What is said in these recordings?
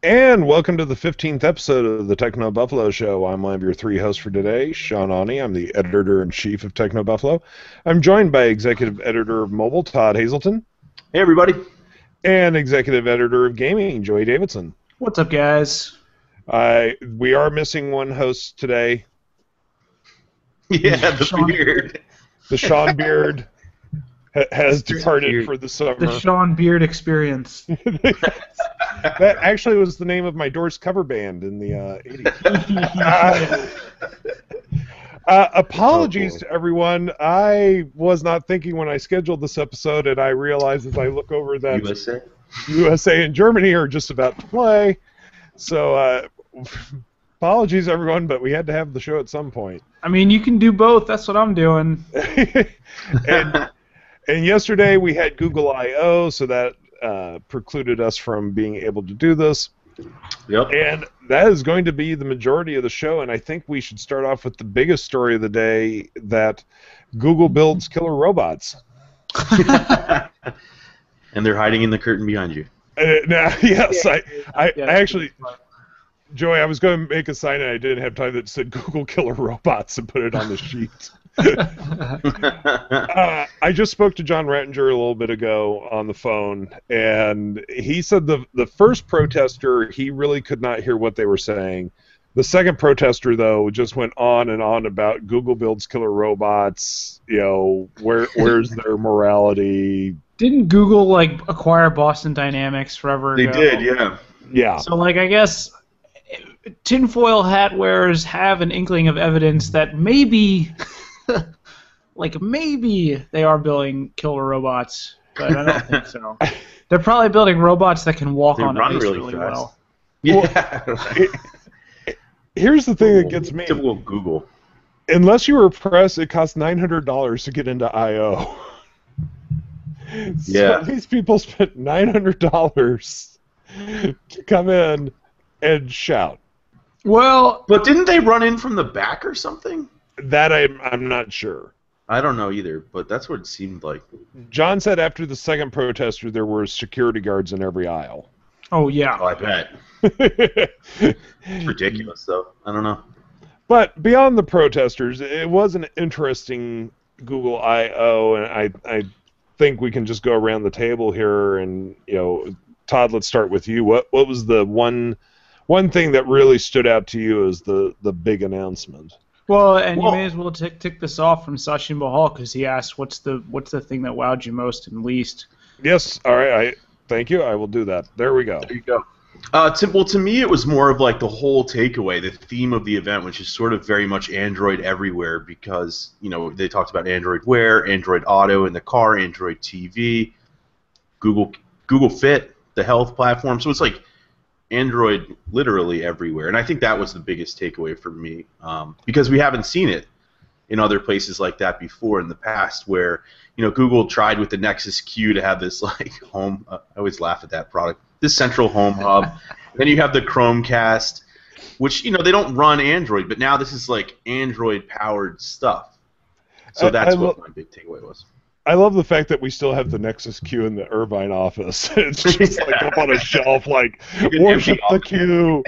And welcome to the 15th episode of the TechnoBuffalo Show. I'm one of your three hosts for today, Sean Awney. I'm the editor-in-chief of TechnoBuffalo. I'm joined by executive editor of Mobile, Todd Hazelton. Hey, everybody. And executive editor of Gaming, Joey Davidson. What's up, guys? We are missing one host today. Yeah, the beard. The Sean Beard has departed for the summer. The Sean Beard Experience. That actually was the name of my Doors cover band in the 80s. Apologies to everyone. I was not thinking when I scheduled this episode, and I realized as I look over that USA and Germany are just about to play. So apologies, everyone, but we had to have the show at some point. I mean, you can do both. That's what I'm doing. And yesterday we had Google I/O, so that precluded us from being able to do this. Yep. And that is going to be the majority of the show, and I think we should start off with the biggest story of the day, that Google builds killer robots. And they're hiding in the curtain behind you. Yes, I actually... Joey, I was going to make a sign and I didn't have time that said Google Killer Robots and put it on the sheet. I just spoke to John Rattinger a little bit ago on the phone, and he said the first protester, he really could not hear what they were saying. The second protester, though, just went on and on about Google builds killer robots, where's their morality? Didn't Google, acquire Boston Dynamics forever ago? They did, yeah. Yeah. So, I guess tinfoil hat wearers have an inkling of evidence that maybe, maybe they are building killer robots, but I don't think so. They're probably building robots that can walk on ice really well. Yeah. Here's the thing that gets me. Typical Google. Unless you were press, it costs $900 to get into I/O. Yeah. So these people spent $900 to come in and shout. Well, but didn't they run in from the back or something? That I'm not sure. I don't know either, but that's what it seemed like. John said after the second protester there were security guards in every aisle. Oh, yeah. Oh, I bet. It's ridiculous, though. I don't know. But beyond the protesters, it was an interesting Google I/O, and I think we can just go around the table here, and Todd, let's start with you. What was the one thing that really stood out to you as the big announcement? Well, and you may as well tick this off from Sachin Bahal, because he asked, "What's the thing that wowed you most and least?" Yes. All right. Thank you. I will do that. There we go. There you go. To me, it was more of the whole takeaway, the theme of the event, which is sort of very much Android everywhere, because they talked about Android Wear, Android Auto in the car, Android TV, Google Fit, the health platform. So it's Android literally everywhere, and I think that was the biggest takeaway for me, because we haven't seen it in other places like that before in the past, where Google tried with the Nexus Q to have this home. I always laugh at that product. This central home hub. Then you have the Chromecast, which they don't run Android, but now this is Android powered stuff. So that's what my big takeaway was. I love the fact that we still have the Nexus Q in the Irvine office. It's just up on a shelf, worship the Q.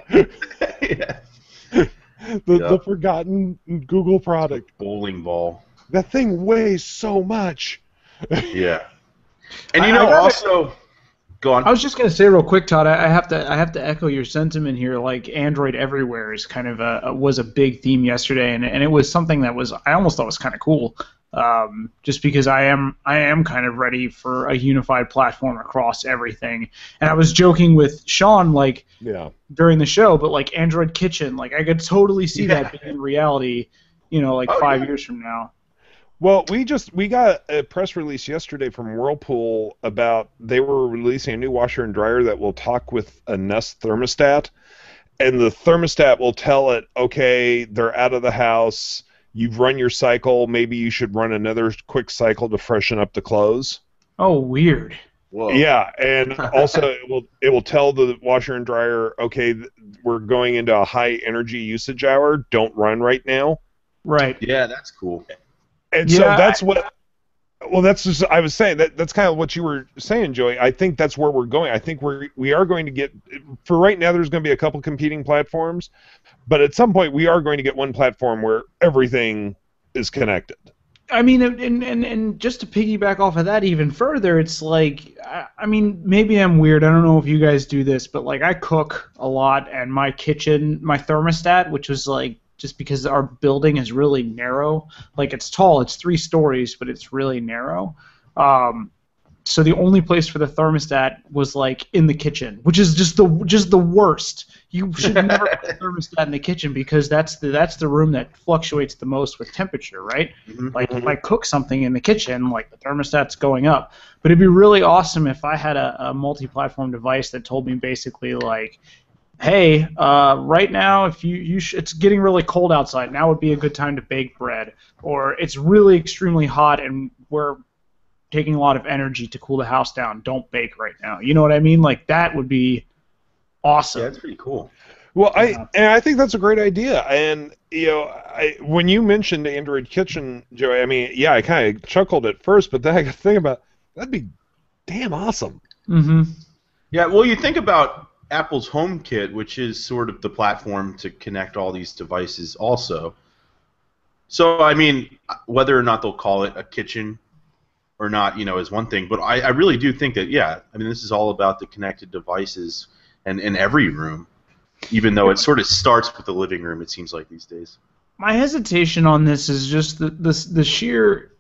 Yeah. The forgotten Google product. Bowling ball. That thing weighs so much. Yeah. And also, go on. I was just gonna say real quick, Todd. I have to echo your sentiment here. Android everywhere is kind of was a big theme yesterday, and it was something that I almost thought was kind of cool. Just because I am kind of ready for a unified platform across everything. And I was joking with Sean during the show, but Android Kitchen, I could totally see that being reality, 5 years from now. Well, we got a press release yesterday from Whirlpool about they were releasing a new washer and dryer that will talk with a Nest thermostat, and the thermostat will tell it, okay, they're out of the house. You've run your cycle. Maybe you should run another quick cycle to freshen up the clothes. Oh, weird. Whoa. Yeah, and also it will tell the washer and dryer, okay, we're going into a high energy usage hour. Don't run right now. Right. Yeah, that's cool. And so that's what Well, that's just I was saying that's kind of what you were saying, Joey. I think that's where we're going. I think we are going to get for right now. There's going to be a couple competing platforms, but at some point we are going to get one platform where everything is connected. I mean, and just to piggyback off of that even further, it's like, I mean, maybe I'm weird. I don't know if you guys do this, but like I cook a lot, and my kitchen, my thermostat, which was like just because our building is really narrow, like it's tall, it's 3 stories, but it's really narrow. So the only place for the thermostat was like in the kitchen, which is just the worst. You should never put a thermostat in the kitchen because that's the room that fluctuates the most with temperature, right? Mm-hmm. Like if I cook something in the kitchen, like the thermostat's going up. But it'd be really awesome if I had a multi-platform device that told me basically like, hey, right now if it's getting really cold outside, now would be a good time to bake bread, or it's really extremely hot and we're taking a lot of energy to cool the house down. Don't bake right now. You know what I mean? Like that would be awesome. Yeah, that's pretty cool. Well, I think that's a great idea. And when you mentioned Android Kitchen, Joey, I mean, yeah, I kind of chuckled at first, but then I got to think about that'd be damn awesome. Mm-hmm. Yeah, well, you think about Apple's HomeKit, which is sort of the platform to connect all these devices also. So, I mean, whether or not they'll call it a kitchen or not, is one thing. But I really do think that, yeah, I mean, this is all about the connected devices and in every room, even though it sort of starts with the living room, it seems like these days. My hesitation on this is just the sheer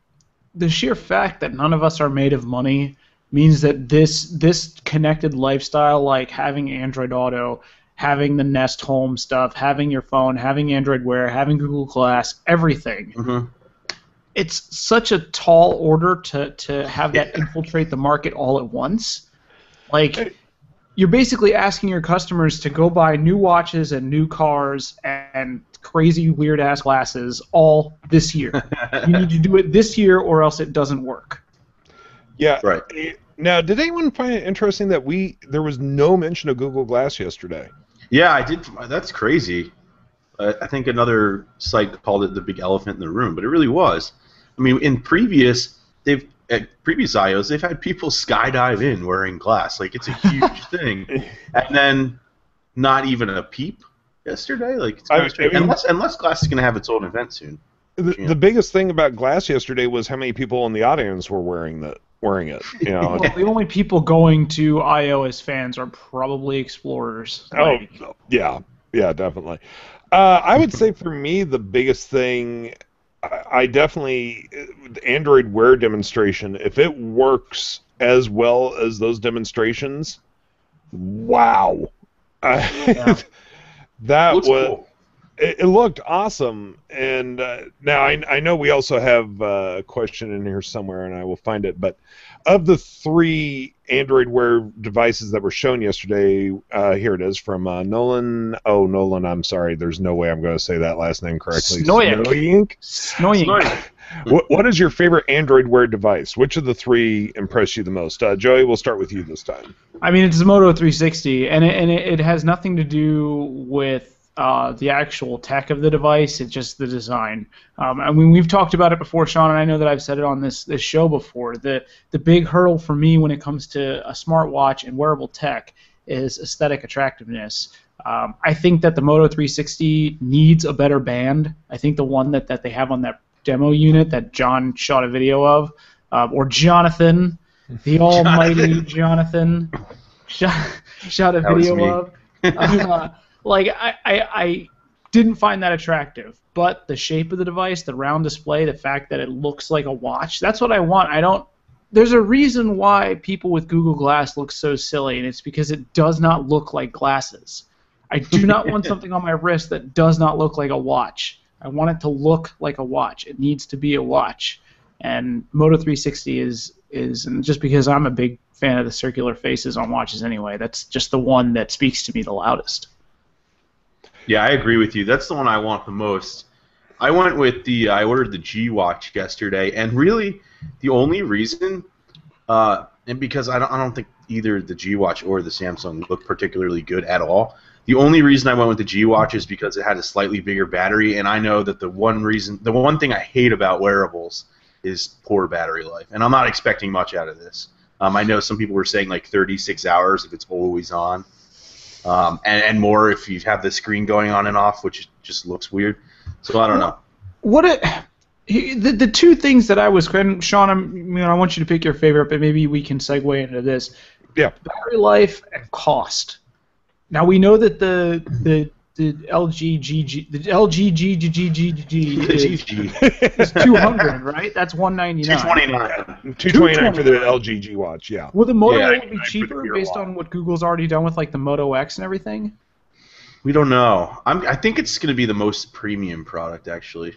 fact that none of us are made of money means that this connected lifestyle, like having Android Auto, having the Nest Home stuff, having your phone, having Android Wear, having Google Glass, everything. Mm-hmm. It's such a tall order to have that infiltrate the market all at once. Like, you're basically asking your customers to go buy new watches and new cars and crazy weird-ass glasses all this year. You need to do it this year or else it doesn't work. Yeah. Right. Now, did anyone find it interesting that there was no mention of Google Glass yesterday? Yeah, I did. That's crazy. I think another site called it the big elephant in the room, but it really was. I mean, at previous IOs, they've had people skydive in wearing glass. Like, it's a huge thing. And then not even a peep yesterday. Like, it's kind of strange. Unless glass is going to have its own event soon. The biggest thing about glass yesterday was how many people in the audience were wearing it. Well, the only people going to I/O as fans are probably explorers. Like, yeah, definitely. I would say for me the biggest thing, I definitely the Android Wear demonstration. If it works as well as those demonstrations, wow, Yeah. that was cool. It looked awesome. And now I know we also have a question in here somewhere, and I will find it. But of the 3 Android Wear devices that were shown yesterday, here it is from Nolan. Oh, Nolan, I'm sorry. There's no way I'm going to say that last name correctly. Snoyink. What is your favorite Android Wear device? Which of the 3 impressed you the most? Joey, we'll start with you this time. I mean, it's the Moto 360, and it has nothing to do with the actual tech of the device. It's just the design. I mean, we've talked about it before, Sean, and I know that I've said it on this show before. The big hurdle for me when it comes to a smartwatch and wearable tech is aesthetic attractiveness. I think that the Moto 360 needs a better band. I think the one that they have on that demo unit that John shot a video of, or Jonathan, the almighty Jonathan, shot a video of. Like, I didn't find that attractive, but the shape of the device, the round display, the fact that it looks like a watch, that's what I want. There's a reason why people with Google Glass look so silly, and it's because it does not look like glasses. I do not want something on my wrist that does not look like a watch. I want it to look like a watch. It needs to be a watch. And Moto 360 is and just because I'm a big fan of the circular faces on watches anyway, that's just the one that speaks to me the loudest. Yeah, I agree with you. That's the one I want the most. I ordered the G Watch yesterday, and really the only reason, and because I don't think either the G Watch or the Samsung look particularly good at all. The only reason I went with the G Watch is because it had a slightly bigger battery, and I know that the one thing I hate about wearables is poor battery life, and I'm not expecting much out of this. I know some people were saying like 36 hours if it's always on, and more if you have the screen going on and off, which just looks weird. So I don't know. The two things that I was, Sean, I want you to pick your favorite, but maybe we can segue into this. Yeah. Battery life and cost. Now we know that the LG is 200, right? That's 199. 229. 229 for the LG G Watch, yeah. Will the Moto Yeah, be cheaper based on what Google's already done with like the Moto X and everything? We don't know. I think it's going to be the most premium product, actually.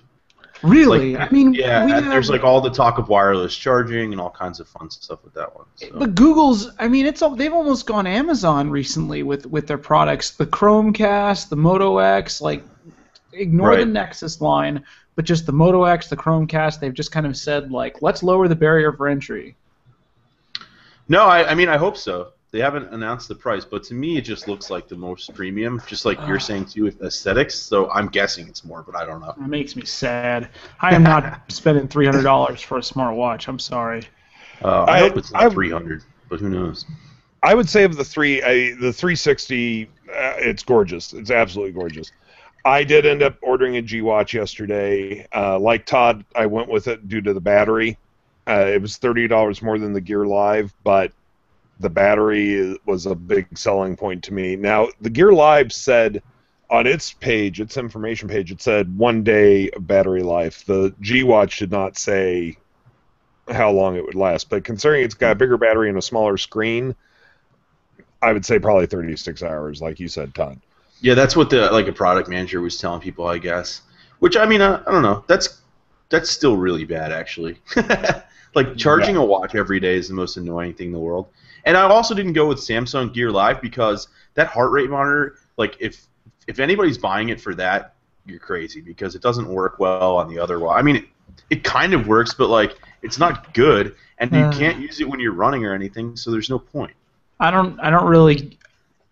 Really? Like, I mean, there's like all the talk of wireless charging and all kinds of fun stuff with that one. So. But Google's, I mean, they've almost gone Amazon recently with their products. The Chromecast, the Moto X, like, ignore the Nexus line, but just the Moto X, the Chromecast, they've just kind of said, like, let's lower the barrier for entry. No, I mean, I hope so. They haven't announced the price, but to me, it just looks like the most premium, just like you're saying, too, with aesthetics. So I'm guessing it's more, but I don't know. It makes me sad. I am not spending $300 for a smartwatch. I'm sorry. I hope it's not 300, but who knows? I would say of the 360, it's gorgeous. It's absolutely gorgeous. I did end up ordering a G Watch yesterday. Like Todd, I went with it due to the battery. It was $30 more than the Gear Live, but the battery was a big selling point to me. Now, the Gear Live said on its page, its information page, it said 1 day of battery life. The G Watch did not say how long it would last, but considering it's got a bigger battery and a smaller screen, I would say probably 36 hours, like you said, Todd. Yeah, that's what a product manager was telling people, I guess. Which, I mean, I don't know. That's still really bad, actually. Like, charging a watch every day is the most annoying thing in the world. And I also didn't go with Samsung Gear Live because that heart rate monitor, like, if anybody's buying it for that, you're crazy because it doesn't work well on the other watch. I mean, it kind of works, but, like, it's not good, and you can't use it when you're running or anything, so there's no point. I don't really,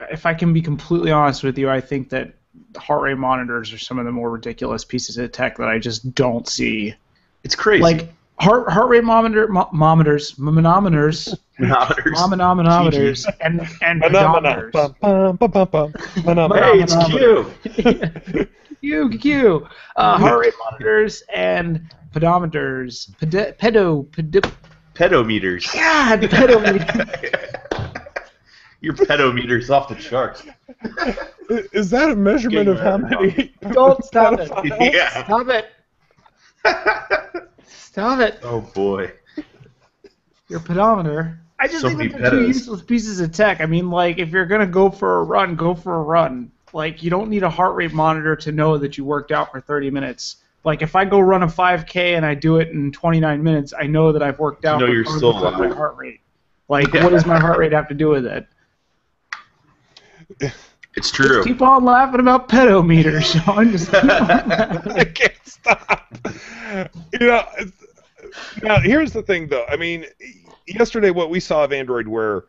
if I can be completely honest with you, I think that heart rate monitors are some of the more ridiculous pieces of tech that I just don't see. It's crazy. Like heart rate manometers, and pedometers. Hey, it's Q. Q. Heart rate monitors and pedometers. Pedometers. God, pedometers. Your pedometer's off the charts. Is that a measurement of how many? Don't stop it. Yeah. Stop it. Stop it. Oh, boy. Your pedometer. I just think many they're two pedos. useless pieces of tech. I mean, like, if you're going to go for a run, go for a run. Like, you don't need a heart rate monitor to know that you worked out for 30 minutes. Like, if I go run a 5K and I do it in 29 minutes, I know that I've worked out. You know you're still my alive. heart rate. Like, what does my heart rate have to do with it? It's true. Just keep on laughing about pedometers, Sean. Just keep on laughing. I can't stop. You know, now here's the thing, though. I mean, yesterday what we saw of Android Wear,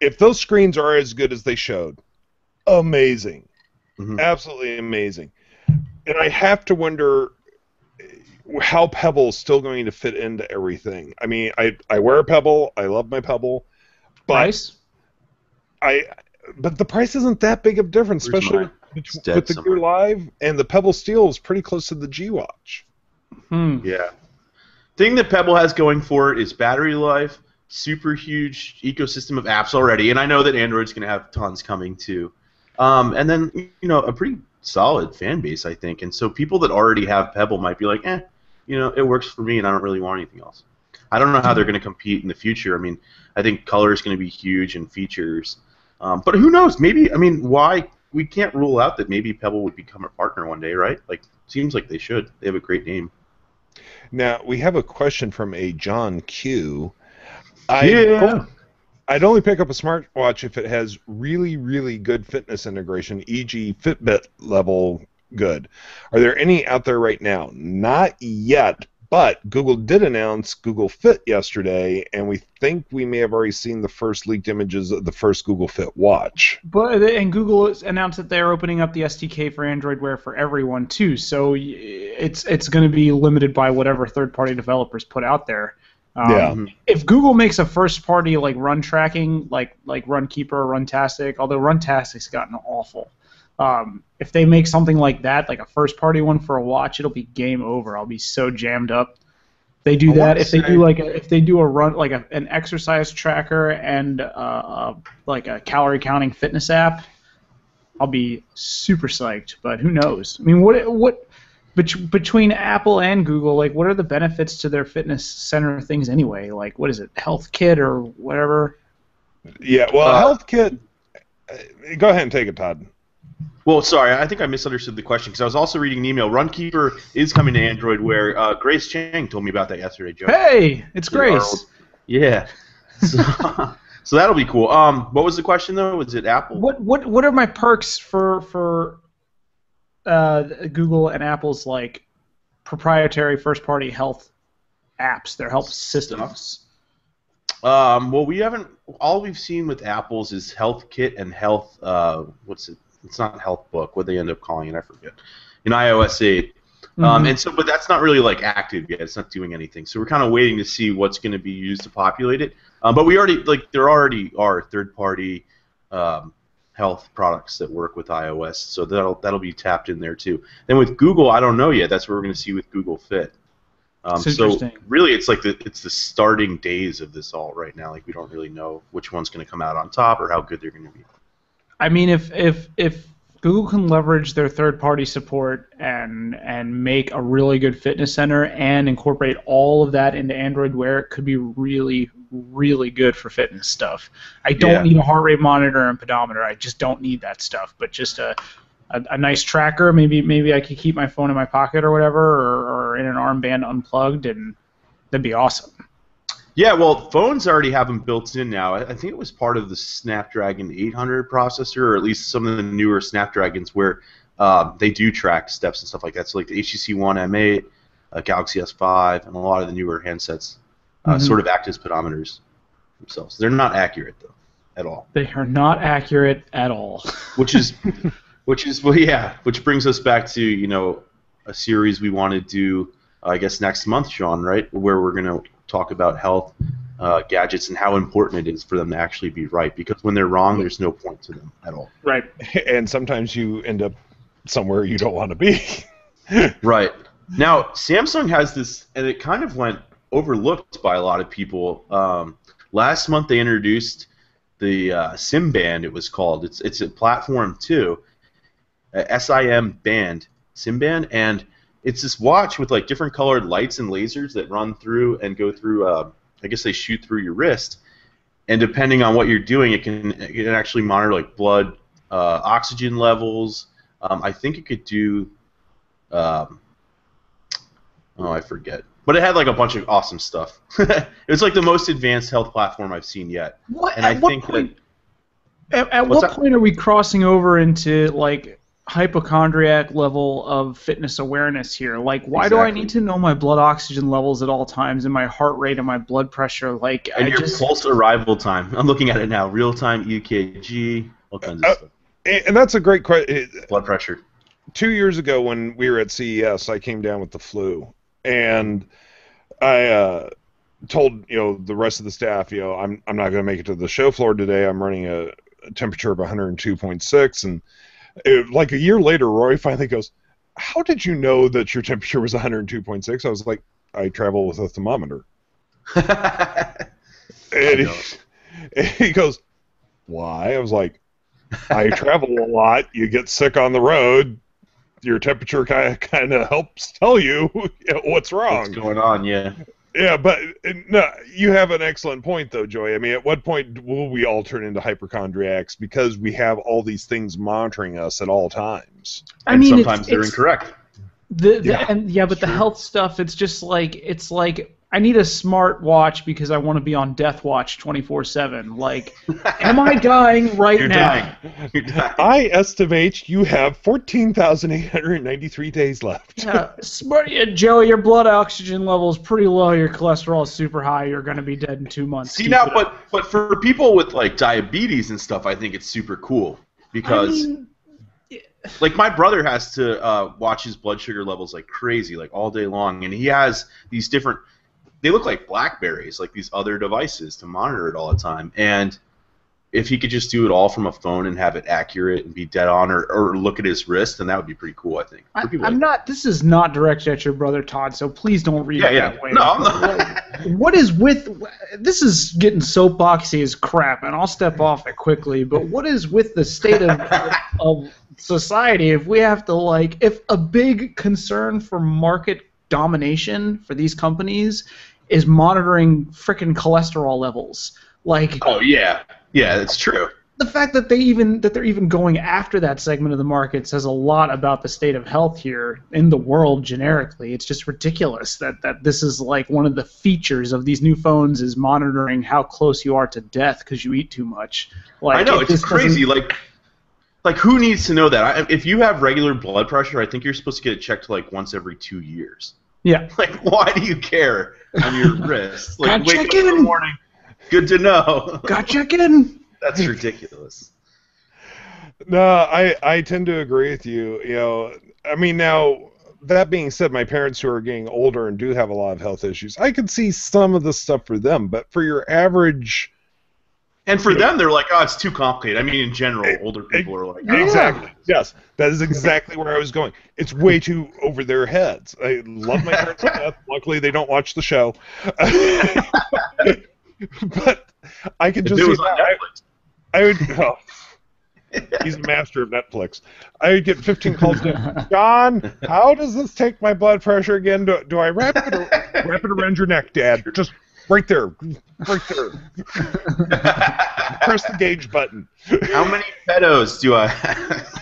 if those screens are as good as they showed, amazing, absolutely amazing. And I have to wonder how Pebble is still going to fit into everything. I mean, I wear a Pebble. I love my Pebble. But Price? But the price isn't that big of a difference, especially with the Gear Live, and the Pebble Steel is pretty close to the G Watch. Yeah. Thing that Pebble has going for it is battery life, super huge ecosystem of apps already, and I know that Android's going to have tons coming too. And then, you know, a pretty solid fan base, I think. And so people that already have Pebble might be like, you know, it works for me and I don't really want anything else. I don't know how they're going to compete in the future. I mean, I think color is going to be huge and features. But who knows? Maybe, I mean, why? We can't rule out that maybe Pebble would become a partner one day, right? Like, seems like they should. They have a great name. Now, we have a question from a John Q. I'd only pick up a smartwatch if it has really, really good fitness integration, e.g. Fitbit level good. Are there any out there right now? Not yet, But Google did announce Google Fit yesterday, and we think we may have already seen the first leaked images of the first Google Fit watch. And Google announced that they're opening up the SDK for Android Wear for everyone too. So it's going to be limited by whatever third-party developers put out there. If Google makes a first-party like run tracking, like Runkeeper or Runtastic, although Runtastic's gotten awful. If they make something like that, like a first-party one for a watch, it'll be game over. I'll be so jammed up. They do that. If they do a run like an exercise tracker and like a calorie counting fitness app, I'll be super psyched. But who knows? I mean, what between Apple and Google, like, what are the benefits to their fitness center things anyway? Like, what is it, Health Kit or whatever? Yeah, well, Health Kit. Go ahead and take it, Todd. Well, sorry, I think I misunderstood the question because I was also reading an email. Runkeeper is coming to Android Wear. Grace Chang told me about that yesterday, Joe. Hey, it's Grace. Yeah. So that'll be cool. What was the question though? Was it Apple? What are my perks for Google and Apple's like proprietary first-party health apps, their health systems? Well, we haven't. All we've seen with Apple's is Health Kit and Health. What's it? It's not Health Book. What they end up calling it, I forget. In iOS 8, and so, but that's not really like active yet. It's not doing anything. So we're kind of waiting to see what's going to be used to populate it. But we already there already are third-party health products that work with iOS, so that'll be tapped in there too. Then with Google, I don't know yet. That's what we're going to see with Google Fit. So really, it's like it's the starting days of this all right now. Like we don't really know which one's going to come out on top or how good they're going to be. I mean, if Google can leverage their third-party support and make a really good fitness center and incorporate all of that into Android Wear, it could be really, really good for fitness stuff. I don't need a heart rate monitor and pedometer. I just don't need that stuff. But just a nice tracker, maybe I could keep my phone in my pocket or whatever, or in an armband unplugged, and that'd be awesome. Yeah, well, phones already have them built in now. I think it was part of the Snapdragon 800 processor, or at least some of the newer Snapdragons, where they do track steps and stuff like that. So like the HTC One M8, Galaxy S5, and a lot of the newer handsets sort of act as pedometers themselves. They're not accurate though, at all. They are not accurate at all. Which brings us back to a series we want to do, I guess next month, Sean, right? Where we're gonna talk about health gadgets and how important it is for them to actually be right, because when they're wrong, there's no point to them at all. Right. And sometimes you end up somewhere you don't want to be. Right. Now, Samsung has this, and it kind of went overlooked by a lot of people. Last month they introduced the SIM band, it was called. It's a platform too, SIM band, SIM band, and it's this watch with like different colored lights and lasers that run through and go through. I guess they shoot through your wrist, and depending on what you're doing, it can actually monitor like blood oxygen levels. I think it could do. I forget. But it had like a bunch of awesome stuff. It was like the most advanced health platform I've seen yet. At what point are we crossing over into like hypochondriac level of fitness awareness here? Like, why do I need to know my blood oxygen levels at all times and my heart rate and my blood pressure? Like, and your pulse arrival time. I'm looking at it now. Real time EKG, all kinds of stuff. And that's a great question. Blood pressure. 2 years ago when we were at CES, I came down with the flu, and I told the rest of the staff, I'm not going to make it to the show floor today. I'm running a temperature of 102.6, and like a year later, Roy finally goes, "How did you know that your temperature was 102.6?" I was like, "I travel with a thermometer." and he goes, "Why?" I was like, "I travel a lot. You get sick on the road. Your temperature kind of helps tell you what's wrong. What's going on, yeah." Yeah, but no, you have an excellent point, though, Joey. I mean, at what point will we all turn into hypochondriacs because we have all these things monitoring us at all times? I mean, sometimes they're incorrect. But the health stuff, it's just like I need a smart watch because I want to be on death watch 24/7. Like, am I dying right You're now? dying. You're dying. I estimate you have 14,893 days left. Yeah, smart, yeah, Joey, your blood oxygen level is pretty low. Your cholesterol is super high. You're going to be dead in 2 months. See Keep now, it up. but for people with like diabetes and stuff, I think it's super cool because. I mean, like my brother has to watch his blood sugar levels like crazy, like all day long, and he has these different. They look like Blackberries, like these other devices to monitor it all the time. And if he could just do it all from a phone and have it accurate and be dead on, or look at his wrist, then that would be pretty cool, I think. I'm not. This is not directed at your brother Todd, so please don't read it that way. No, I'm not. What is with this is getting soapboxy as crap, and I'll step off it quickly. But what is with the state of society if we have to if a big concern for market domination for these companies is monitoring frickin' cholesterol levels? Oh yeah, that's true. The fact that they're even going after that segment of the market says a lot about the state of health here in the world generically. It's just ridiculous that this is like one of the features of these new phones is monitoring how close you are to death because you eat too much. I know, it's crazy. Like who needs to know that? If you have regular blood pressure, I think you're supposed to get it checked like once every 2 years. Yeah. Like, why do you care on your wrist? Like, Gotta wake check up in the in. morning. Good to know. Got check in. That's ridiculous. No, I tend to agree with you. You know, I mean, now that being said, my parents who are getting older and do have a lot of health issues, I could see some of the stuff for them, but for your average. And for them, they're like, oh, it's too complicated. I mean, in general, older people are like, oh. Exactly. Yes, that is exactly where I was going. It's way too over their heads. I love my parents to death. Luckily, they don't watch the show. But I can just If it see was on Netflix. I would. Oh, he's a master of Netflix. I would get 15 calls to John. How does this take my blood pressure again? Do I wrap it around your neck, Dad? Just right there. Press the gauge button. How many pedos do I have?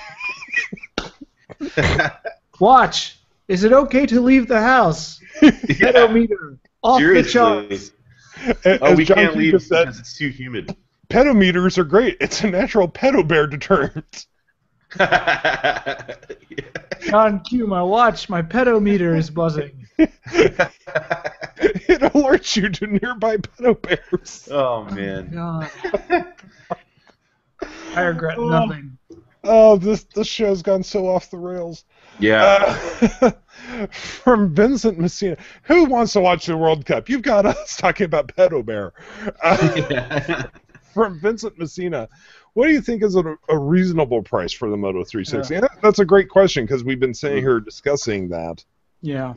Watch. Is it okay to leave the house? Pedometer off Seriously. the charts. Oh, we John can't Q leave just said, because it's too humid. pedometers are great. It's a natural pedo-bear deterrent. John Q, my pedometer is buzzing. It alerts you to nearby pedo-bears. Oh, man. God. I regret nothing. Oh, this show's gone so off the rails. Yeah. From Vincent Messina. Who wants to watch the World Cup? You've got us talking about pedo-bear. From Vincent Messina. What do you think is a reasonable price for the Moto 360? Yeah. That's a great question because we've been sitting here discussing that. Yeah.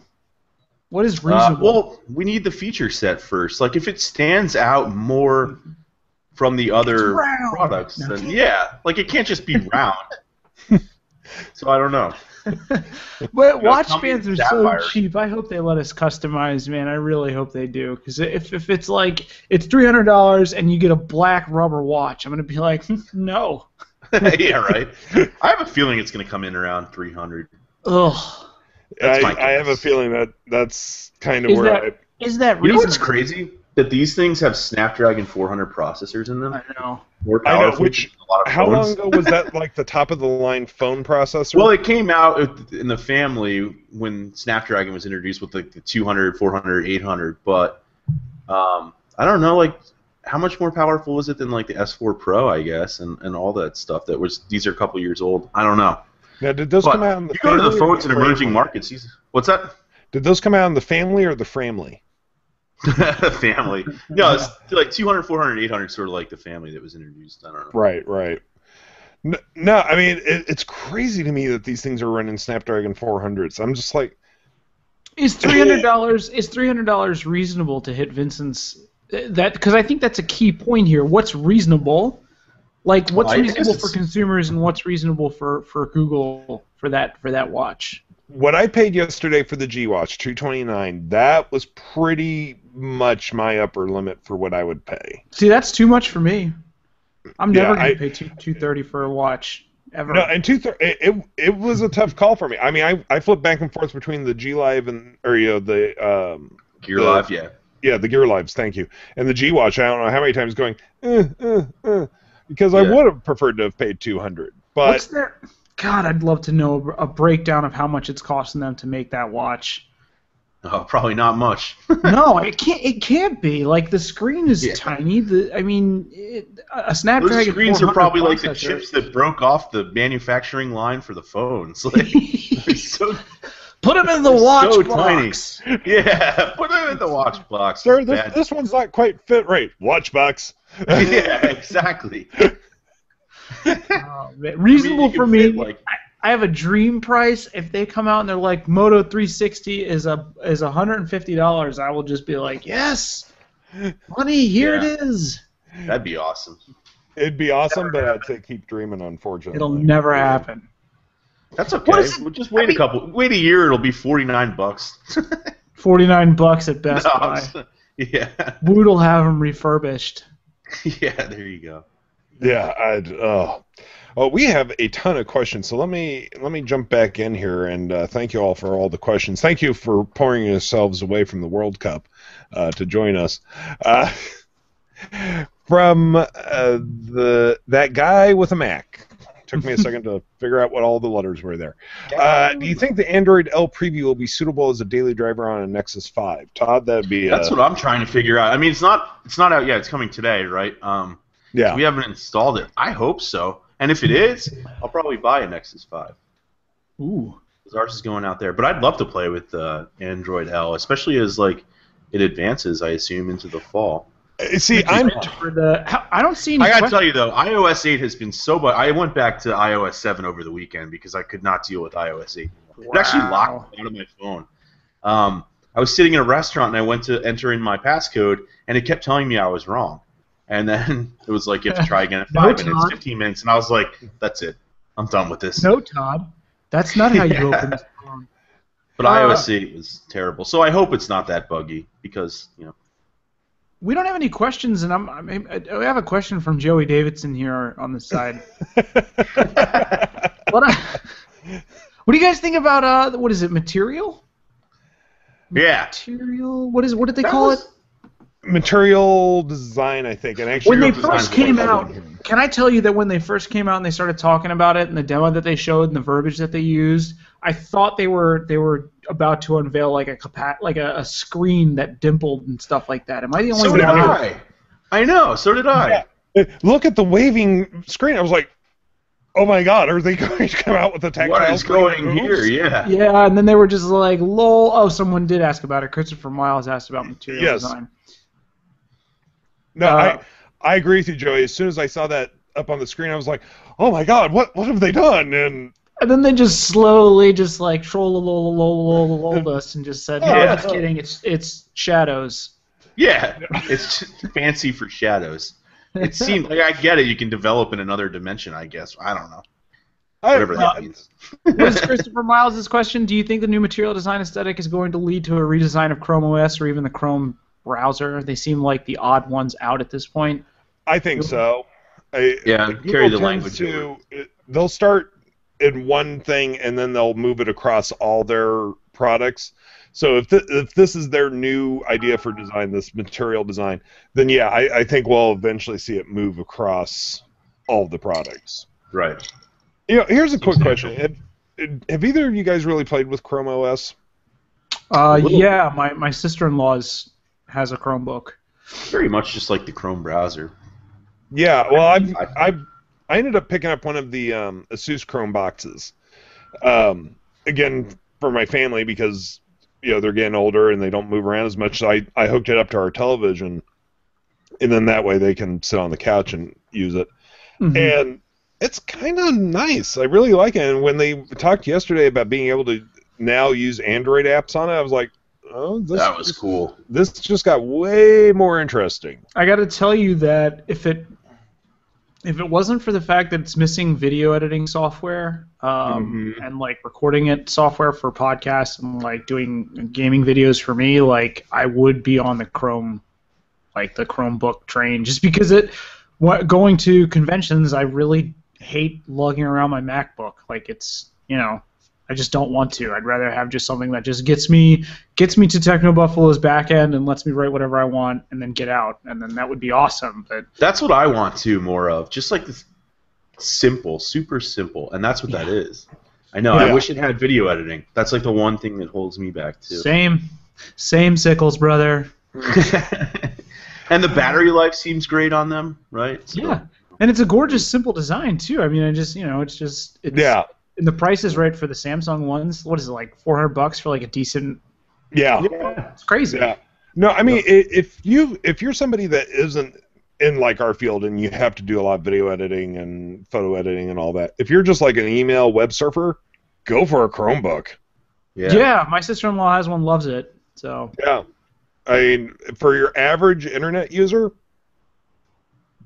What is reasonable? Well, we need the feature set first. Like, if it stands out more from the other products, then yeah. Like, it can't just be round. So I don't know. But watch bands are so Sapphire. cheap. I hope they let us customize, man. I really hope they do. Because if it's like, it's $300 and you get a black rubber watch, I'm going to be like, no. Yeah, right. I have a feeling it's going to come in around $300. Ugh. I have a feeling that's kind of where Is that You reasonable? know what's crazy? That these things have Snapdragon 400 processors in them. I know. More I know, powerful which, than a lot of how long phones. ago was that, like, the top-of-the-line phone processor? Well, it came out in the family when Snapdragon was introduced with like the 200, 400, 800, but I don't know, like, how much more powerful was it than like the S4 Pro, I guess, and all that stuff that was, these are a couple years old. I don't know. Now, did those But come out in the you go to the family phones or in the emerging family? markets. What's that? Did those come out in the family or the family? Family. No, it's like 200, 400, 800 sort of like the family that was introduced. I don't know. Right. No, I mean, it's crazy to me that these things are running Snapdragon 400s. I'm just like... Is $300 reasonable to hit Vincent's... Because I think that's a key point here. What's reasonable? Like, what's I guess reasonable it's- for consumers and what's reasonable for Google for that watch? What I paid yesterday for the G Watch, $229, that was pretty much my upper limit for what I would pay. See, that's too much for me. I'm Yeah, never going to pay $230 for a watch ever. No, and it was a tough call for me. I mean, I flipped back and forth between the G Live and the Gear Live, yeah. Yeah, the Gear Lives, thank you. And the G-Watch, I don't know how many times going, because I Yeah. would have preferred to have paid $200. But What's their? God, I'd love to know a breakdown of how much it's costing them to make that watch. Oh, probably not much. No, it can't. It can't be. Like the screen is Yeah. tiny. A Snapdragon. Those screens are 400 probably like the processor- chips that broke off the manufacturing line for the phones. Like, they're so, Put them in the they're watch so box. tiny. Yeah, put them in the watch box. sir, It's bad. this one's not quite fit right. Watch box. Yeah, exactly. Oh, man. Reasonable you can for me. fit, like- I have a dream price. If they come out and they're like Moto 360 is $150, I will just be like, yes, money, here Yeah. it is. That'd be awesome. It'd be awesome, but I'd say keep dreaming, unfortunately. It'll never happen. That's okay. What is it? We'll just wait wait a year. It'll be $49. $49 at Best No, Buy. yeah, Wood'll have them refurbished. yeah. There you go. Yeah, we have a ton of questions, so let me jump back in here and thank you all for all the questions. Thank you for pouring yourselves away from the World Cup to join us. From that guy with a Mac. Took me a second to figure out what all the letters were there. Do you think the Android L preview will be suitable as a daily driver on a Nexus 5? Todd, that'd be. That's what I'm trying to figure out. I mean, it's not out yet. It's coming today, right? Yeah. We haven't installed it. I hope so. And if it is, I'll probably buy a Nexus 5. Ooh. Because ours is going out there. But I'd love to play with Android L, especially as like it advances, I assume, into the fall. See, I don't see any. I gotta tell you though, iOS 8 has been so bad. I went back to iOS 7 over the weekend because I could not deal with iOS 8. It actually locked me out of my phone. I was sitting in a restaurant and I went to enter in my passcode and it kept telling me I was wrong. And then it was like you have to try again at 5 minutes, 15 minutes, and I was like, that's it. I'm done with this. No, Todd. That's not how you open the phone. But iOS 8 was terrible. So I hope it's not that buggy because, you know. We don't have any questions, and I have a question from Joey Davidson here on the side. What do you guys think about what is it? Material? Yeah. Material? What did they call it? Material design, I think. And actually, When they first came out, can I tell you that when they first came out and they started talking about it and the demo that they showed and the verbiage that they used, I thought they were about to unveil like a screen that dimpled and stuff like that. Am I the only one? So did I. I know. So did I. Yeah. Look at the waving screen. I was like, oh my god, are they going to come out with a tactile What is screen? going here? Yeah. Yeah, and then they were just like, lol. Oh, someone did ask about it. Christopher Miles asked about material design. No, I agree with you, Joey. As soon as I saw that up on the screen, I was like, oh my god, what have they done? And then they just slowly just like troll us and just said, no, Yeah. just kidding. It's shadows. Yeah. It's just fancy for shadows. It seems like I get it. You can develop in another dimension, I guess. I don't know. Whatever that means. What is Christopher Miles' question? Do you think the new material design aesthetic is going to lead to a redesign of Chrome OS or even the Chrome browser? They seem like the odd ones out at this point. I think so. Carry the language over. They'll start in one thing and then they'll move it across all their products. So if this is their new idea for design, this material design, then yeah, I think we'll eventually see it move across all of the products. Right. You know, here's a quick question: Have either of you guys really played with Chrome OS? Yeah, my sister-in-law has a Chromebook. Very much just like the Chrome browser. Yeah, well, I ended up picking up one of the Asus Chrome boxes. Again, for my family because they're getting older and they don't move around as much. So I hooked it up to our television, and then that way they can sit on the couch and use it. Mm-hmm. And it's kind of nice. I really like it. And when they talked yesterday about being able to now use Android apps on it, I was like, oh, that was cool. This just got way more interesting. I got to tell you that if it wasn't for the fact that it's missing video editing software and like recording it software for podcasts and like doing gaming videos for me, like I would be on the Chrome, like the Chromebook train, just because going to conventions, I really hate lugging around my MacBook. Like it's I just don't want to. I'd rather have just something that just gets me to TechnoBuffalo's back end and lets me write whatever I want and then get out, and then that would be awesome. But that's what I want too, more of just like this simple, super simple, and that's what that is. I know. I wish it had video editing. That's like the one thing that holds me back too. Same Sickles, brother. And the battery life seems great on them, right? So, yeah, and it's a gorgeous, simple design too. I mean, it's and the price is right for the Samsung ones. What is it, like $400 for like a decent? Yeah, it's crazy. Yeah. No, I mean, if you're somebody that isn't in like our field and you have to do a lot of video editing and photo editing and all that, if you're just like an email web surfer, go for a Chromebook. Yeah, my sister-in-law has one, loves it. So yeah, I mean, for your average internet user,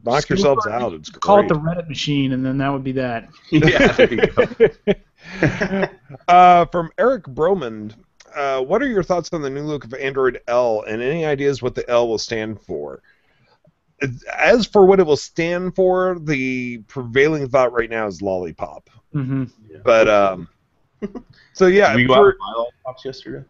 knock yourselves out. It's great. Call it the Reddit machine, and then that would be that. Yeah, there you go. From Eric Bromand, what are your thoughts on the new look of Android L, and any ideas what the L will stand for? As for what it will stand for, the prevailing thought right now is lollipop. Mm-hmm. Yeah. But so yeah, did we go out and buy lollipops yesterday?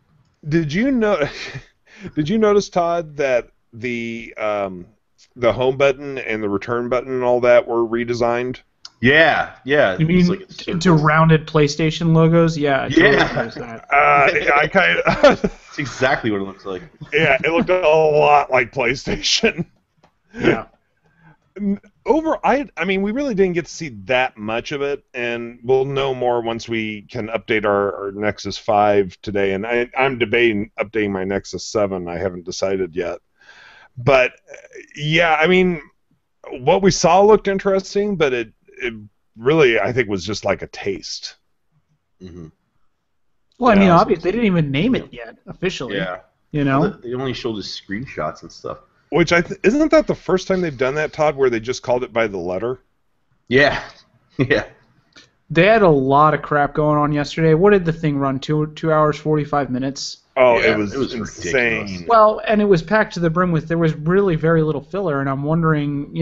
Did you notice, Todd, that the home button and the return button and all that were redesigned? Yeah. You mean like into rounded PlayStation logos? Yeah. I kind of. That's exactly what it looks like. Yeah, it looked a lot like PlayStation. Yeah. I mean, we really didn't get to see that much of it, and we'll know more once we can update our Nexus 5 today. And I'm debating updating my Nexus 7. I haven't decided yet. But, yeah, I mean, what we saw looked interesting, but it really, I think, was just like a taste. Mm-hmm. Well, I mean, obviously, they didn't even name it yet, officially. Yeah. You know? Well, they only showed us screenshots and stuff. Which isn't that the first time they've done that, Todd, where they just called it by the letter? Yeah. Yeah. They had a lot of crap going on yesterday. What did the thing run? 2 hours, 45 minutes? Oh, yeah, it was insane. Ridiculous. Well, and it was packed to the brim there was really very little filler, and I'm wondering,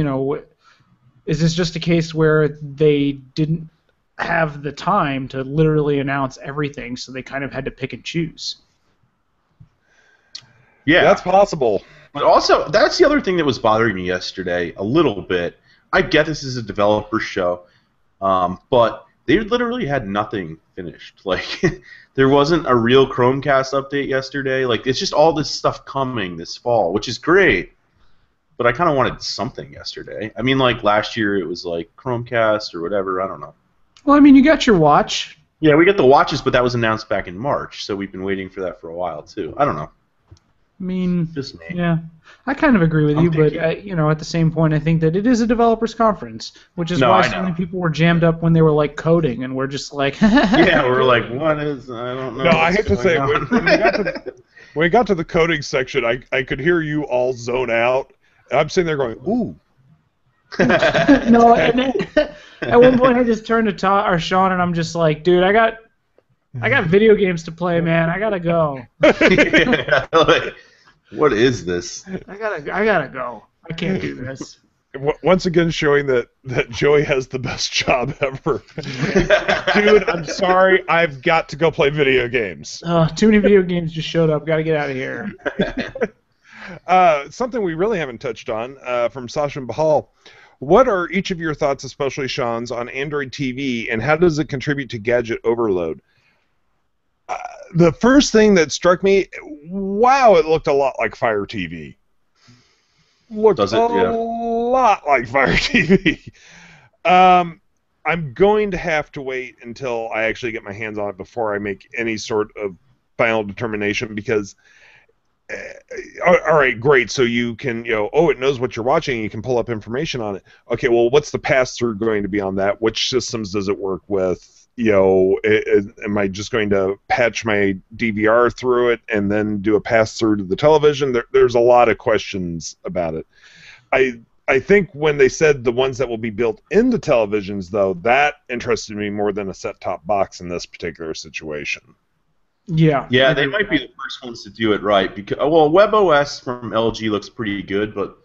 is this just a case where they didn't have the time to literally announce everything, so they kind of had to pick and choose? Yeah. That's possible. But also, that's the other thing that was bothering me yesterday a little bit. I get this is a developer show, but they literally had nothing finished. Like, there wasn't a real Chromecast update yesterday. Like, it's just all this stuff coming this fall, which is great. But I kind of wanted something yesterday. I mean, like, last year it was, like, Chromecast or whatever. I don't know. Well, I mean, you got your watch. Yeah, we got the watches, but that was announced back in March, so we've been waiting for that for a while, too. I don't know. I mean, just me. Yeah, I kind of agree with you, but at the same point, I think that it is a developers conference, which is why so many people were jammed up when they were like coding, and we're just like, yeah, we're like, what is? I don't know. No, I hate to say, when we got to the coding section, I could hear you all zone out. And I'm sitting there going, ooh. No, and then, at one point I just turned to Todd or Sean, and I'm just like, dude, I got video games to play, man. I gotta go. Yeah, like, what is this? I gotta go. I can't do this. Once again, showing that Joey has the best job ever. Dude, I'm sorry. I've got to go play video games. Too many video games just showed up. Got to get out of here. Something we really haven't touched on from Sasha and Bahal. What are each of your thoughts, especially Sean's, on Android TV, and how does it contribute to gadget overload? The first thing that struck me, wow, it looked a lot like Fire TV. Looked a lot like Fire TV. I'm going to have to wait until I actually get my hands on it before I make any sort of final determination, because all right, great, so you can, it knows what you're watching, you can pull up information on it. Okay, well, what's the pass-through going to be on that? Which systems does it work with? Am I just going to patch my DVR through it and then do a pass-through to the television? There's a lot of questions about it. I think when they said the ones that will be built into televisions, though, that interested me more than a set-top box in this particular situation. Yeah. Yeah, they might be the first ones to do it right. Because WebOS from LG looks pretty good, but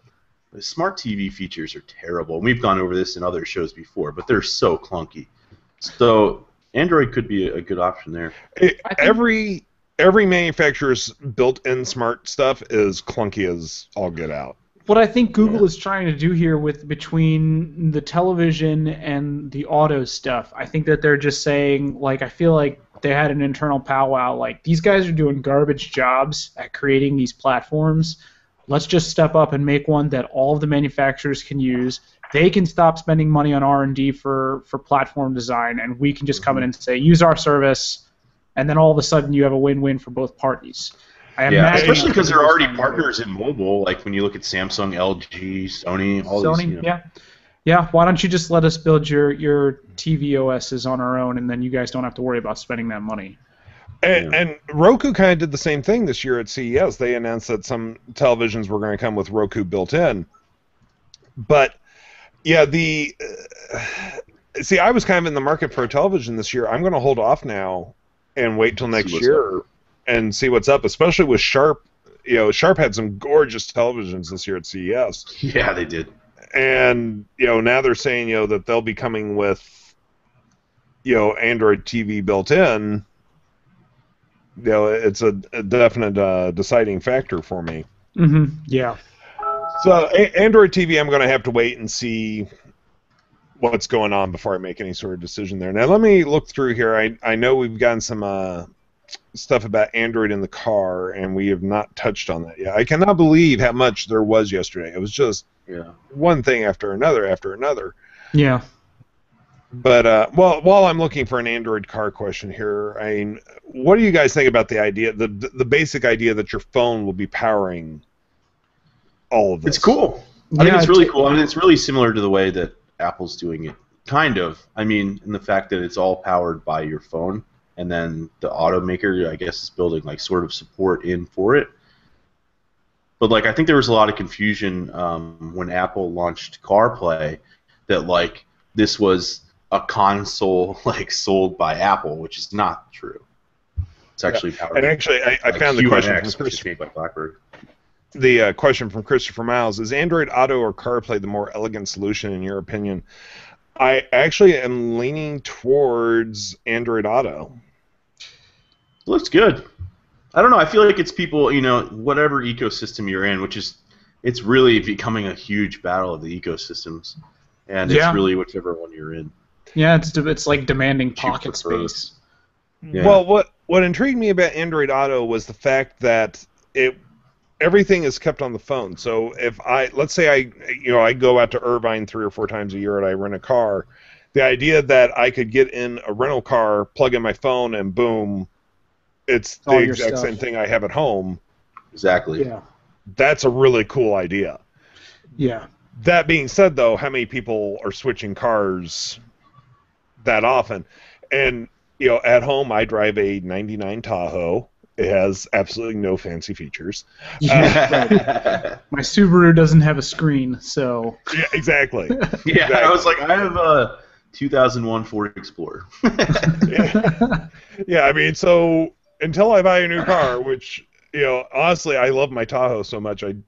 the smart TV features are terrible. We've gone over this in other shows before, but they're so clunky. So Android could be a good option there. Every manufacturer's built-in smart stuff is clunky as all get out. What I think Google is trying to do here between the television and the auto stuff, I think that they're just saying, like, I feel like they had an internal powwow, like, these guys are doing garbage jobs at creating these platforms. Let's just step up and make one that all of the manufacturers can use. They can stop spending money on R&D for platform design, and we can just come in and say, use our service, and then all of a sudden you have a win-win for both parties. Especially because they're already partners in mobile. Like when you look at Samsung, LG, Sony, all these. You know. Yeah. Why don't you just let us build your TV OSs on our own, and then you guys don't have to worry about spending that money. And Roku kind of did the same thing this year at CES. They announced that some televisions were going to come with Roku built in. But yeah, see, I was kind of in the market for a television this year. I'm going to hold off now and wait till next year and see what's up, especially with Sharp. You know, Sharp had some gorgeous televisions this year at CES. Yeah, they did. And, now they're saying, that they'll be coming with, Android TV built in. It's a definite deciding factor for me. Mm-hmm. Yeah. So Android TV, I'm going to have to wait and see what's going on before I make any sort of decision there. Now, let me look through here. I know we've gotten some stuff about Android in the car, and we have not touched on that yet. I cannot believe how much there was yesterday. It was just one thing after another. Yeah. But while I'm looking for an Android car question here, I mean, what do you guys think about the idea, the basic idea that your phone will be powering all of this? It's cool. I think it's really cool. I mean, it's really similar to the way that Apple's doing it, kind of. I mean, in the fact that it's all powered by your phone, and then the automaker, I guess, is building like sort of support in for it. But like, I think there was a lot of confusion when Apple launched CarPlay that like this was a console like sold by Apple, which is not true. It's actually powered. And actually, I found the question from Christopher. Made by BlackBerry. The question from Christopher Miles is: Android Auto or CarPlay the more elegant solution in your opinion? I actually am leaning towards Android Auto. Looks good. I don't know. I feel like it's people, whatever ecosystem you're in, it's really becoming a huge battle of the ecosystems, and it's really whichever one you're in. Yeah, it's like demanding pocket space. Yeah. Well, what intrigued me about Android Auto was the fact that everything is kept on the phone. So if let's say I go out to Irvine 3 or 4 times a year and I rent a car, the idea that I could get in a rental car, plug in my phone, and boom, it's the exact same thing I have at home. Exactly. Yeah. That's a really cool idea. Yeah. That being said, though, how many people are switching cars that often? And, at home I drive a 99 Tahoe. It has absolutely no fancy features. Yeah, My Subaru doesn't have a screen, so... Yeah, exactly. Yeah, exactly. I was like, I have a 2001 Ford Explorer. Yeah, I mean, so until I buy a new car, which, honestly, I love my Tahoe so much, I'm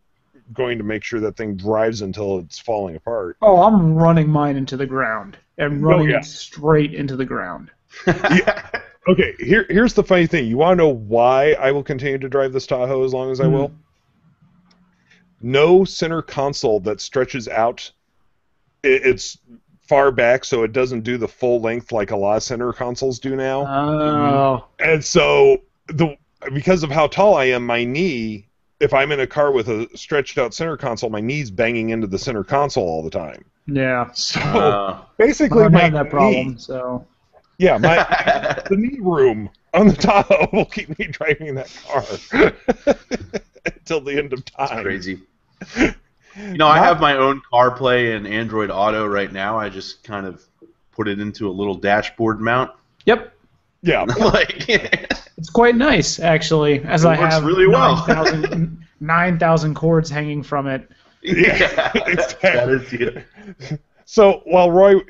going to make sure that thing drives until it's falling apart. Oh, I'm running mine into the ground. And running it straight into the ground. Yeah. Okay, here's the funny thing. You want to know why I will continue to drive this Tahoe as long as I will? No center console that stretches out. It's far back, so it doesn't do the full length like a lot of center consoles do now. Oh. And so, because of how tall I am, my knee, if I'm in a car with a stretched out center console, my knee's banging into the center console all the time. Yeah. So, basically, I don't have that knee, problem, so... Yeah, the knee room on the Tahoe will keep me driving that car until the end of time. That's crazy. I have my own CarPlay and Android Auto right now. I just kind of put it into a little dashboard mount. Yep. Yeah. It's quite nice, actually, as I have really 9,000 cords hanging from it. Yeah, that is it. So while Roy,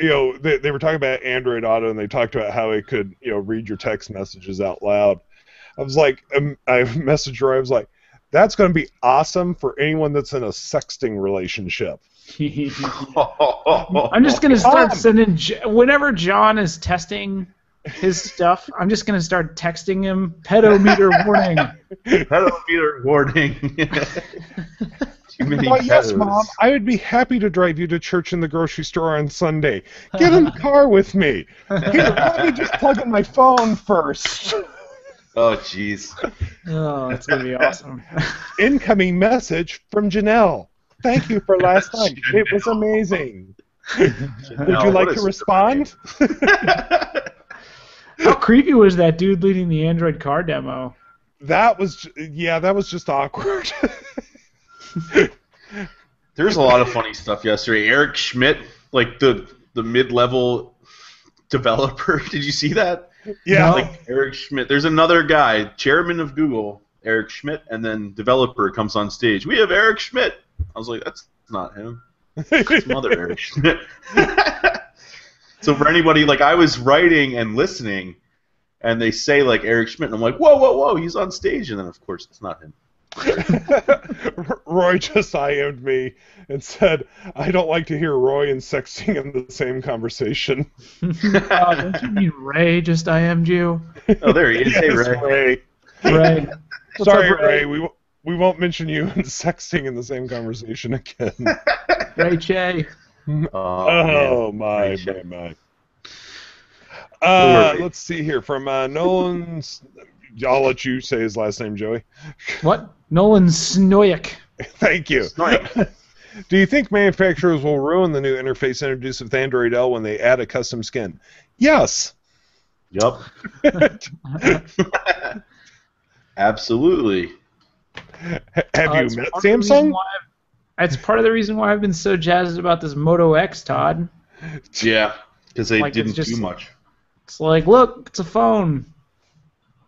they were talking about Android Auto and they talked about how it could, read your text messages out loud. I was like, I messaged Roy. I was like, that's going to be awesome for anyone that's in a sexting relationship. I'm just going to start sending whenever John is testing his stuff. I'm just gonna start texting him. Pedometer warning. Pedometer warning. Too many Why, yes, pedos. Mom. I would be happy to drive you to church in the grocery store on Sunday. Get in the car with me. Here, let me just plug in my phone first. Oh, jeez. Oh, it's gonna be awesome. Incoming message from Janelle. Thank you for last night. It was amazing. Would you like to respond? How creepy was that dude leading the Android car demo? That was just awkward. There's a lot of funny stuff yesterday. Eric Schmidt, like the mid-level developer. Did you see that? Yeah. Like Eric Schmidt. There's another guy, chairman of Google, Eric Schmidt, and then developer comes on stage. We have Eric Schmidt. I was like, that's not him. It's mother Eric Schmidt. So for anybody, like I was writing and listening, and they say like Eric Schmidt, and I'm like, whoa, he's on stage, and then of course it's not him. Roy just IM'd me and said, I don't like to hear Roy and sexting in the same conversation. Don't you mean Ray just IM'd you? Oh, there he is. Yes, Hey, Ray. Ray. Sorry, up, Ray. We won't mention you and sexting in the same conversation again. Ray Che. Oh, my. Let's see here. From Nolan's... I'll let you say his last name, Joey. What? Nolan Snoyek. Thank you. Do you think manufacturers will ruin the new interface introduced with Android L when they add a custom skin? Yes. Yup. Absolutely. Have you met Samsung? It's part of the reason why I've been so jazzed about this Moto X, Todd. Yeah, because they Like, didn't it's just- do much. It's like, look, it's a phone.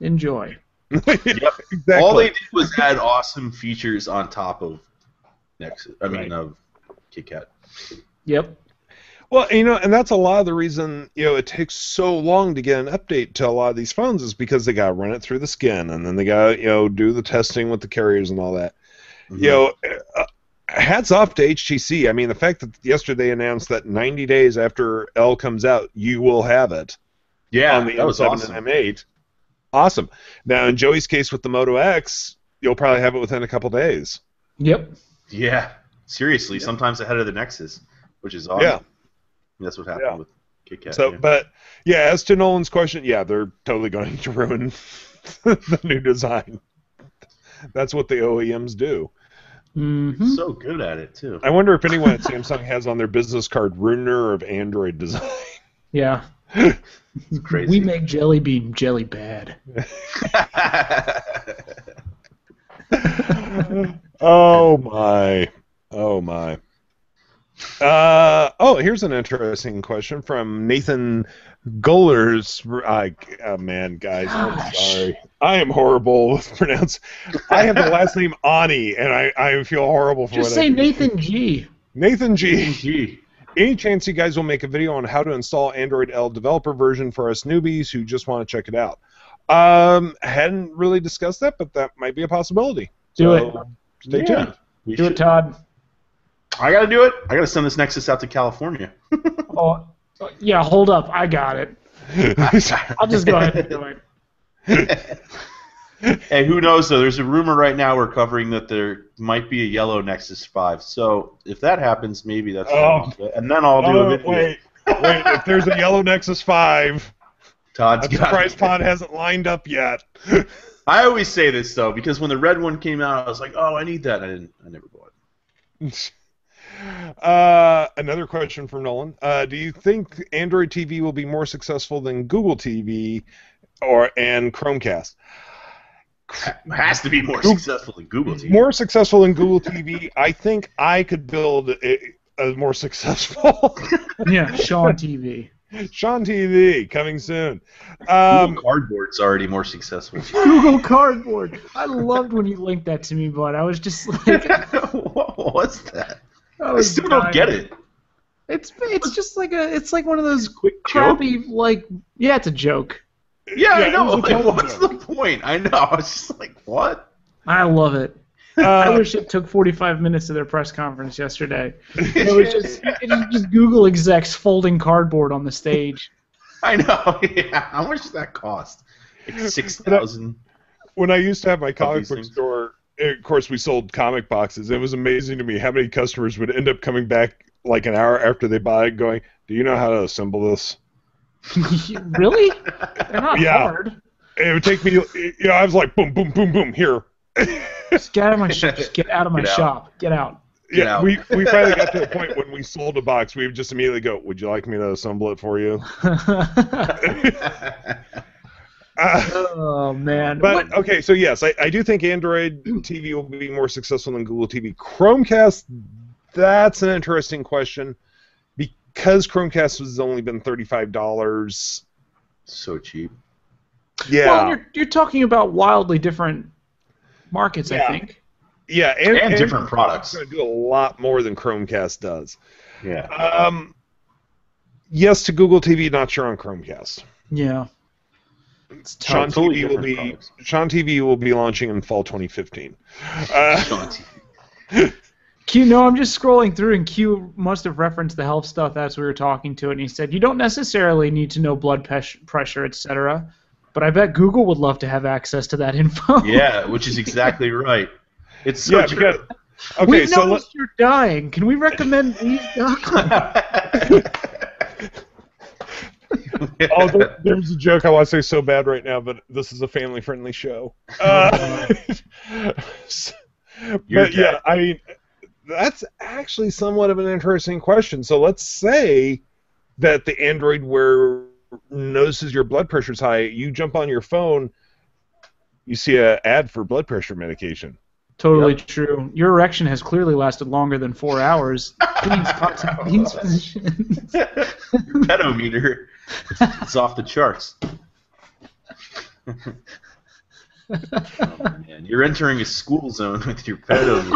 Enjoy. Yep. Exactly. All they did was add awesome features on top of Nexus. Of KitKat. Yep. Well, and that's a lot of the reason, it takes so long to get an update to a lot of these phones is because they got to run it through the skin, and then they got to, do the testing with the carriers and all that. Mm-hmm. Hats off to HTC. I mean, the fact that yesterday they announced that 90 days after L comes out, you will have it. Yeah, on the that was M7 awesome. and M8. Awesome. Now, in Joey's case with the Moto X, you'll probably have it within a couple days. Yep. Yeah, seriously, sometimes ahead of the Nexus, which is awesome. Yeah. That's what happened with KitKat. So, but as to Nolan's question, they're totally going to ruin the new design. That's what the OEMs do. Mm-hmm. So good at it too. I wonder if anyone at Samsung has on their business card ruiner of Android design. Yeah. It's crazy. We make Jelly Bean jelly bad. Oh my. Here's an interesting question from Nathan Gullers. Man, guys, I'm sorry. I am horrible with pronounce. I have the last name Ani, and I feel horrible for Just what say I do. Nathan G. Nathan G. Any chance you guys will make a video on how to install Android L developer version for us newbies who just want to check it out? Hadn't really discussed that, but that might be a possibility. Do it. Stay tuned. Do it, Todd. I gotta do it. I gotta send this Nexus out to California. Yeah, hold up. I got it. I'll just go ahead and do it. Hey, who knows though? There's a rumor right now we're covering that there might be a yellow Nexus 5. So if that happens, maybe that's and then I'll do a video. Wait. If there's a yellow Nexus 5, Todd's I'm surprised Todd hasn't lined up yet. I always say this though because when the red one came out, I was like, "Oh, I need that." I never bought it. Another question from Nolan. Do you think Android TV will be more successful than Google TV and Chromecast? Has to be more successful than Google TV. More successful than Google TV. I think I could build a more successful. Yeah, Sean TV. Sean TV coming soon. Google Cardboard's already more successful. Google Cardboard. I loved when you linked that to me, bud. I was just like, What's that? I still don't get it. It's just like it's like one of those Quick crappy it's a joke. Yeah, I know. it was a Like, total what's joke. the point? I know. I was just like, what? I love it. I wish it took 45 minutes of their press conference yesterday. It was just Google execs folding cardboard on the stage. I know. Yeah. How much does that cost? Like 6,000. When I used to have my comic these book things. store, of course, we sold comic boxes. It was amazing to me how many customers would end up coming back like an hour after they buy it going, do you know how to assemble this? Really? They're not Yeah. hard. It would take me, I was like, boom, boom, boom, boom, here. Just get out of my shop. Get out. Get Yeah, out. we finally got to the point when we sold a box, we would just immediately go, would you like me to assemble it for you? Oh, man. But, okay, so yes, I do think Android TV will be more successful than Google TV. Chromecast, that's an interesting question. Because Chromecast has only been $35. So cheap. Yeah. Well, you're talking about wildly different markets, I think. Yeah, And different products. It's going to do a lot more than Chromecast does. Yeah. Yes to Google TV, not sure on Chromecast. Yeah. Sean Totally TV will different be products. Sean TV will be launching in fall 2015. Sean TV. Q, no, I'm just scrolling through, and Q must have referenced the health stuff as we were talking to it, and he said, you don't necessarily need to know blood pressure, etc., but I bet Google would love to have access to that info. Yeah, which is exactly right. It's so true. Because, okay, We so noticed you're dying. Can we recommend these documents? there's a joke I want to say so bad right now, but this is a family-friendly show. But yeah, I mean, that's actually somewhat of an interesting question. So let's say that the Android Wear notices your blood pressure's high. You jump on your phone, you see an ad for blood pressure medication. Totally true. Your erection has clearly lasted longer than 4 hours. Please contact these physicians. Pedometer. It's off the charts. Oh, man. You're entering a school zone with your pedometer.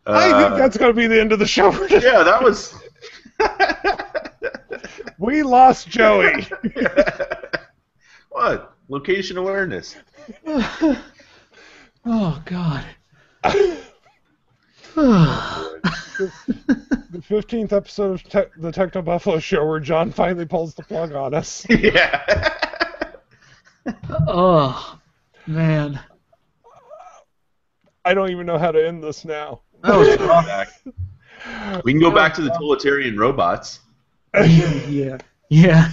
I think that's going to be the end of the show. Yeah, that was... We lost Joey. What? Location awareness. Oh, God. The 15th episode of the TechnoBuffalo show where John finally pulls the plug on us. Yeah. Oh, man. I don't even know how to end this now. That was rough. We can go back to the totalitarian robots. Yeah. Yeah.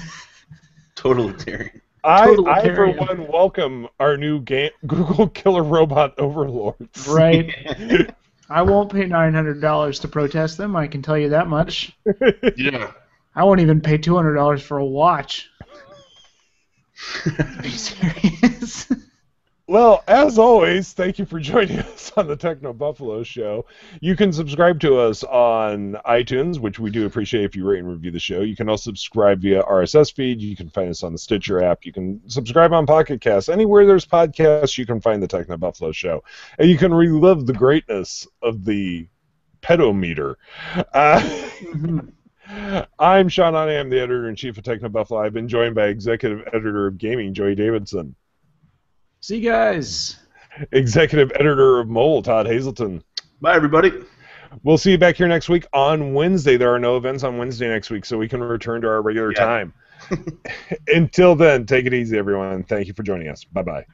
Totalitarian. I for Totalitarian. one, welcome our new Google killer robot overlords. Right. I won't pay $900 to protest them, I can tell you that much. Yeah. I won't even pay $200 for a watch. Be serious. Well, as always, thank you for joining us on the TechnoBuffalo show. You can subscribe to us on iTunes, which we do appreciate if you rate and review the show. You can also subscribe via RSS feed. You can find us on the Stitcher app. You can subscribe on Pocket Cast. Anywhere there's podcasts, you can find the TechnoBuffalo show. And you can relive the greatness of the pedometer. I'm Sean Ani. I'm the editor-in-chief of TechnoBuffalo. I've been joined by executive editor of gaming, Joey Davidson. See you guys. Executive editor of Mole, Todd Hazelton. Bye, everybody. We'll see you back here next week on Wednesday. There are no events on Wednesday next week, so we can return to our regular time. Until then, take it easy, everyone. Thank you for joining us. Bye-bye.